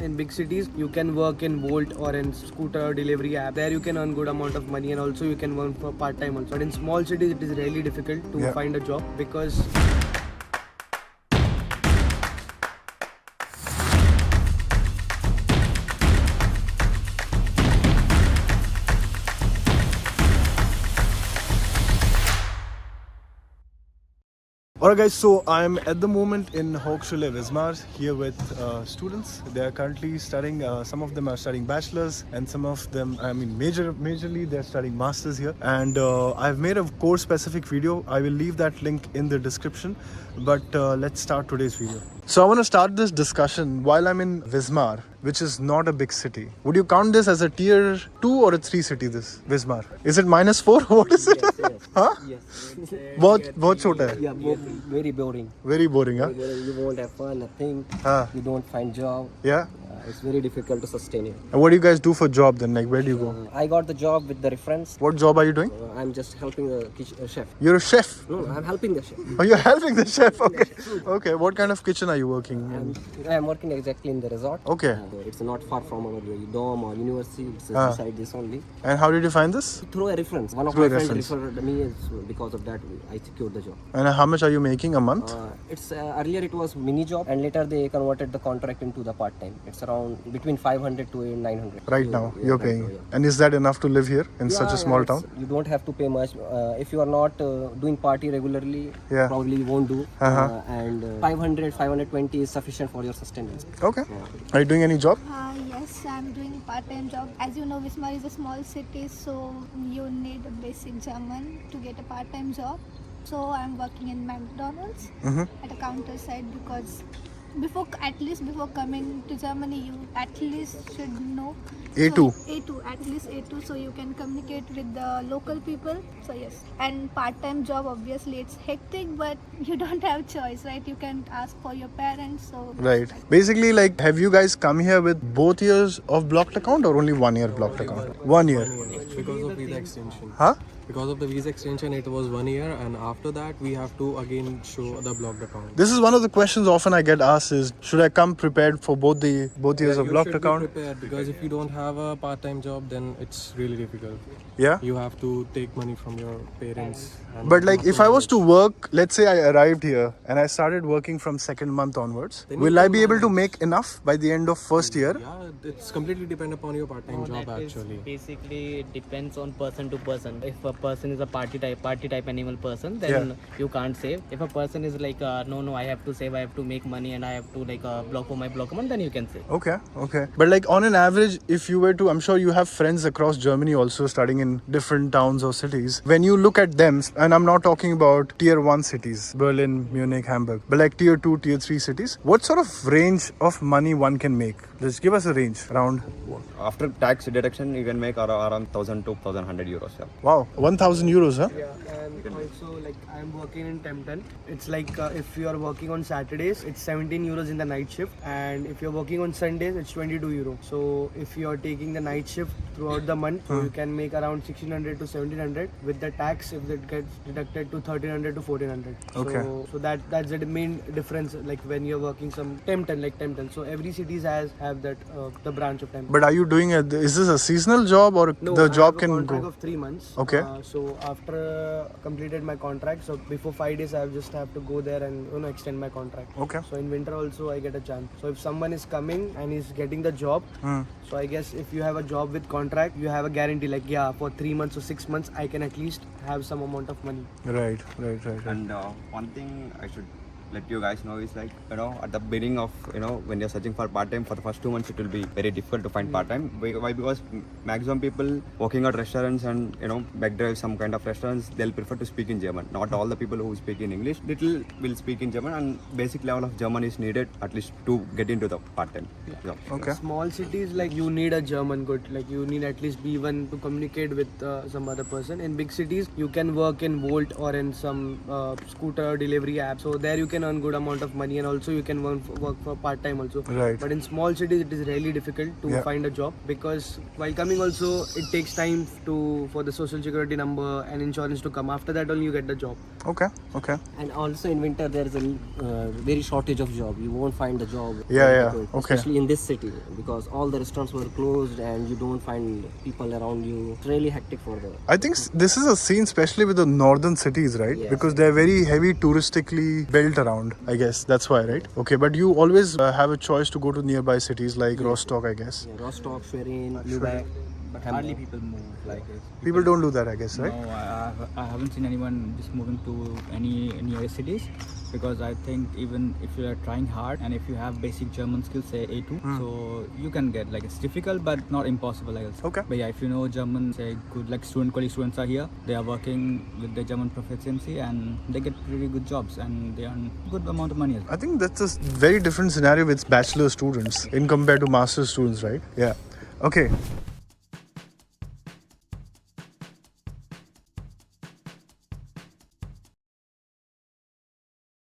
In big cities, you can work in Bolt or in scooter delivery app. There you can earn good amount of money, and also you can work for part-time also. But in small cities, it is really difficult to find a job because Alright guys, so I'm at the moment in Hochschule Wismar here with students. They are currently studying, some of them are studying bachelors and some of them, majorly they're studying masters here. And I've made a course specific video. I will leave that link in the description. But let's start today's video. So I want to start this discussion while I'm in Wismar, which is not a big city. Would you count this as a tier 2 or a 3 city, this Wismar? Is it -4? What is it? yes. Huh? Yes. बहुत छोटा है. Yeah, very boring. Very boring, huh? You won't have fun, nothing. You don't find job. Yeah. It's very difficult to sustain it. And what do you guys do for job then? Like, where do you go? I got the job with the reference. What job are you doing? I'm just helping the chef. You're a chef. No, I'm helping the chef. Oh, you're helping the chef. Okay. Okay. What kind of kitchen are you working in? I'm working exactly in the resort. Okay. It's not far from our dorm or university. It's beside this only. And how did you find this? Through a reference. One of Through my a friends reference. referred me. Because of that, I secured the job. And how much are you making a month? It's earlier it was mini job, and later they converted the contract into the part time. It's around between 500 to 900. Right now, you're paying. And is that enough to live here in such a small town? You don't have to pay much. If you are not doing party regularly, probably you won't do. And 500, 520 is sufficient for your sustenance. Okay. Are you doing any job? Yes, I'm doing a part-time job. As you know, Wismar is a small city, so you need a basic German to get a part-time job. So I'm working in McDonald's at a counter side because before coming to Germany, you at least should know A2. So, A2, at least A2, so you can communicate with the local people. So yes, and part-time job, obviously it's hectic, but you don't have choice, right? You can ask for your parents. So Right. Basically, like, have you guys come here with both years of blocked account or only 1 year blocked account? 1 year. Because of visa extension. Huh? Because of the visa extension, it was 1 year, and after that, we have to again show the blocked account. This is one of the questions often I get asked is, should I come prepared for both years of blocked account? You should be prepared, because if you don't have a part-time job, then it's really difficult. Yeah. You have to take money from your parents. And But like, if I was to work, let's say I arrived here and I started working from second month onwards, Then will you I can be able to manage. make enough by the end of first year? Yeah, it's completely depend upon your part-time job actually. Basically, it depends on person to person. If a person is a party type animal person, then you can't save. If a person is like no, I have to save, I have to make money, and I have to like block for my block amount, then you can save. Okay. But like, on an average, if you were to, I'm sure you have friends across Germany also studying in different towns or cities. When you look at them, and I'm not talking about tier 1 cities, Berlin, Munich, Hamburg, but like tier 2, tier 3 cities, what sort of range of money one can make? Just give us a range around. After tax deduction, you can make around 1,000 to 1,100 euros. Yeah. Wow, 1,000 euros, huh? Yeah, and also like I'm working in Tempton. It's like if you are working on Saturdays, it's 17 euros in the night shift, and if you're working on Sundays, it's 22 euro. So if you are taking the night shift throughout the month, you can make around 1,600 to 1,700 with the tax. If it gets deducted to 1,300 to 1,400. Okay. So that's the main difference. Like when you're working some Tempton. So every cities have that the branch of Tempton. But are you doing is this a seasonal job or No, the job I have a can contract go? of 3 months. Okay. So after completed my contract, so before 5 days I just have to go there and extend my contract. Okay. So in winter also I get a chance. So if someone is coming and is getting the job, so I guess if you have a job with contract, you have a guarantee like for 3 months or 6 months I can at least have some amount of money. Right. And one thing I should let you guys know is like, at the beginning of, when you're searching for part-time, for the first 2 months, it will be very difficult to find part-time. Why? Because maximum people working at restaurants and, back drive some kind of restaurants, they'll prefer to speak in German. Not all the people who speak in English, little will speak in German, and basic level of German is needed at least to get into the part-time job. Okay. Small cities, like you need a German good, like you need at least B1 to communicate with some other person. In big cities, you can work in Bolt or in some scooter delivery app. So there you can can earn good amount of money, and also you can work for part time also. Right. But in small cities, it is really difficult to Yeah. find a job, because while coming also it takes time for the social security number and insurance to come. After that only you get the job. Okay. Okay. And also in winter there is a very shortage of job. You won't find a job. Yeah. Okay. Especially in this city, because all the restaurants were closed and you don't find people around you. It's really hectic for the. I think this is a scene, especially with the northern cities, right? Yes. Because they're very heavy touristically built around. I guess that's why, right? Okay, but you always have a choice to go to nearby cities like Rostock, I guess. Yeah, Rostock, Schwerin, Lübeck. But hardly people move like this. People don't do that, I guess, right? No, I haven't seen anyone just moving to any near cities, because I think even if you are trying hard and if you have basic German skills, say A2, so you can get, like, it's difficult but not impossible, I guess. Okay. But yeah, if you know German, say good, like college students are here, they are working with their German proficiency and they get pretty good jobs and they earn good amount of money as well. I think that's a very different scenario with bachelor students in compared to master students, right? Yeah. Okay.